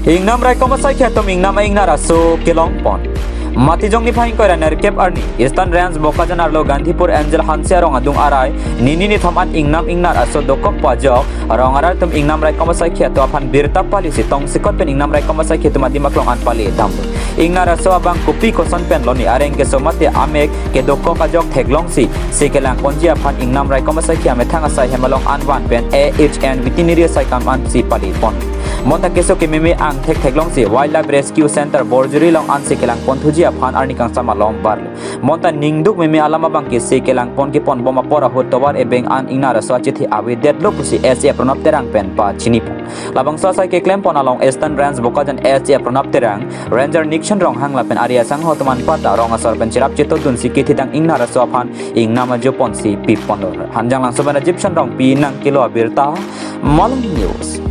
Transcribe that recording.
Ingnam rai komasai khetom ingnam ingna raso kelong pon. Matijong ni phaing koira nerkep arni Eastern Range Bokajan arlo Gandhipur Angel Hansia rong adung arai nini ni thoman ingnam ingnar aso dokok pajok rong arar tum ingnam rai komasai kheto aphan birta pali si tong sikot pen ingnam rai komasai kheto madi maklong an pali dam ingnar aso abang kupi kosan pen loni areng ke somate amek ke dokok ajok theglong si sikelang konji aphan ingnam rai komasai khia methang asai hemalong anwan pen AHN veterinary sai kam an si pali pon monta keso ke meme ang theglong si Wildlife Rescue Center Borjuri long an sikelang ponthuji aphan arni kang sama lom bar monta ningduk meme alama bang ke sikelang pon ke pon boma pora hot tobar e beng an ingnar aso chithi awe deadlock si SA pronop terang pen pa chini labang sa sai ke klem pon along Eastern Range Bokajan SA pronop terang Ranger Nixon rong hangla pen area sang hotoman pata rong asor pen chirap cheto dun si ke thidang ingnar aso aphan ingnama jo pon si pi pon hanjang lang sobana gypsum rong pi nang kilo abirta Malang News